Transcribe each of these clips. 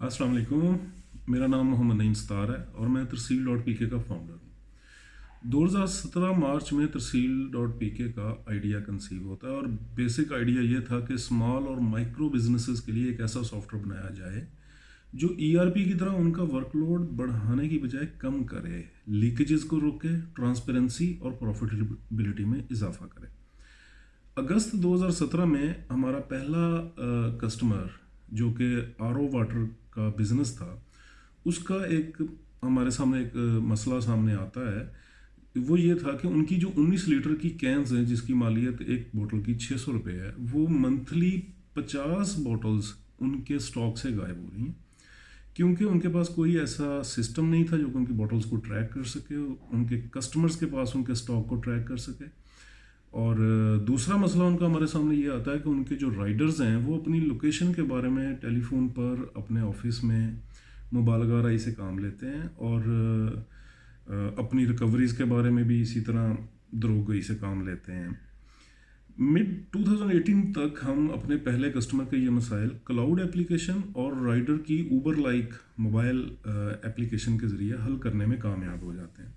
अस्सलाम वालेकुम। मेरा नाम मोहम्मद नईम सतार है और मैं तरसील डॉट पी के का फाउंडर हूँ। 2017 मार्च में तरसील डॉट पी के का आइडिया कंसीव होता है और बेसिक आइडिया ये था कि स्मॉल और माइक्रो बिजनेसेस के लिए एक ऐसा सॉफ्टवेयर बनाया जाए जो ईआरपी की तरह उनका वर्कलोड बढ़ाने की बजाय कम करे, लीकेजेस को रोके, ट्रांसपेरेंसी और प्रॉफिटेबिलिटी में इजाफा करे। अगस्त 2017 में हमारा पहला कस्टमर जो कि आरओ वाटर का बिज़नेस था, उसका एक हमारे सामने एक मसला सामने आता है। वो ये था कि उनकी जो 19 लीटर की कैंस हैं जिसकी मालियत एक बोतल की 600 रुपये है, वो मंथली 50 बॉटल्स उनके स्टॉक से गायब हो रही हैं क्योंकि उनके पास कोई ऐसा सिस्टम नहीं था जो कि उनकी बॉटल्स को ट्रैक कर सके, उनके कस्टमर्स के पास उनके स्टॉक को ट्रैक कर सके। और दूसरा मसला उनका हमारे सामने ये आता है कि उनके जो राइडर्स हैं वो अपनी लोकेशन के बारे में टेलीफोन पर अपने ऑफिस में मुबालगा राई से काम लेते हैं और अपनी रिकवरीज़ के बारे में भी इसी तरह दरोगई से काम लेते हैं। मिड 2018 तक हम अपने पहले कस्टमर के ये मसाइल क्लाउड एप्लीकेशन और राइडर की ऊबर लाइक मोबाइल एप्लीकेशन के ज़रिए हल करने में कामयाब हो जाते हैं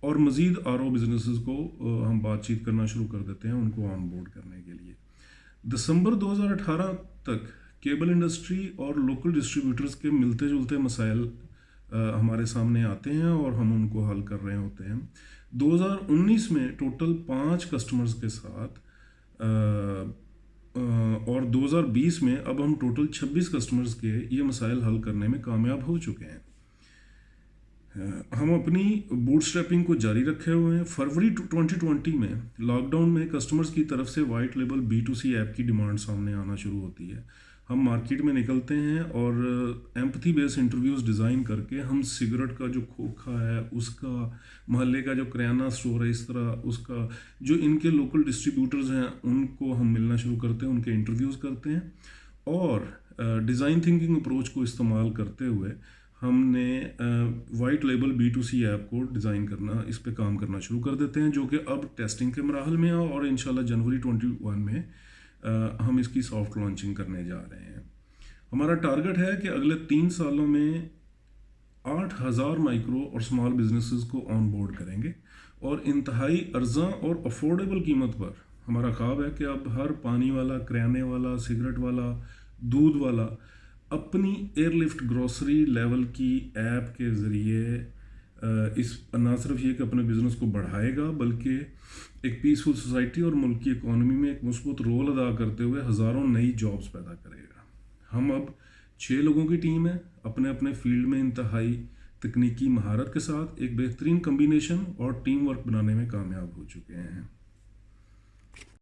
और मज़ीद आर ओ बिजनेसेस को हम बातचीत करना शुरू कर देते हैं उनको ऑन बोर्ड करने के लिए। दिसंबर 2018 तक केबल इंडस्ट्री और लोकल डिस्ट्रीब्यूटर्स के मिलते जुलते मसाइल हमारे सामने आते हैं और हम उनको हल कर रहे होते हैं। 2019 में टोटल 5 कस्टमर्स के साथ और 2020 में अब हम टोटल 26 कस्टमर्स के ये मसाइल हल करने में कामयाब हो चुके हैं। हम अपनी बूटस्ट्रैपिंग को जारी रखे हुए हैं। फरवरी 2020 में लॉकडाउन में कस्टमर्स की तरफ से वाइट लेबल B2C ऐप की डिमांड सामने आना शुरू होती है। हम मार्केट में निकलते हैं और एम्पथी बेस्ड इंटरव्यूज़ डिज़ाइन करके हम सिगरेट का जो खोखा है उसका, मोहल्ले का जो किराना स्टोर है इस तरह उसका, जो इनके लोकल डिस्ट्रीब्यूटर्स हैं उनको हम मिलना शुरू करते हैं, उनके इंटरव्यूज़ करते हैं और डिज़ाइन थिंकिंग अप्रोच को इस्तेमाल करते हुए हमने वाइट लेबल B2C ऐप को डिज़ाइन करना, इस पे काम करना शुरू कर देते हैं जो कि अब टेस्टिंग के मराहल में है और इंशाल्लाह जनवरी 21 में हम इसकी सॉफ्ट लॉन्चिंग करने जा रहे हैं। हमारा टारगेट है कि अगले 3 सालों में 8000 माइक्रो और स्मॉल बिजनेसेस को ऑन बोर्ड करेंगे और इंतहाई अर्जा और अफोर्डेबल कीमत पर हमारा ख्वाब है कि अब हर पानी वाला, किराने वाला, सिगरेट वाला, दूध वाला अपनी एयरलिफ्ट ग्रोसरी लेवल की ऐप के ज़रिए इस ना सिर्फ ये कि अपने बिज़नेस को बढ़ाएगा बल्कि एक पीसफुल सोसाइटी और मुल्क की इकॉनमी में एक मुस्बत रोल अदा करते हुए हज़ारों नई जॉब्स पैदा करेगा। हम अब 6 लोगों की टीम है, अपने अपने फील्ड में इंतहाई तकनीकी महारत के साथ एक बेहतरीन कम्बिनेशन और टीम वर्क बनाने में कामयाब हो चुके हैं।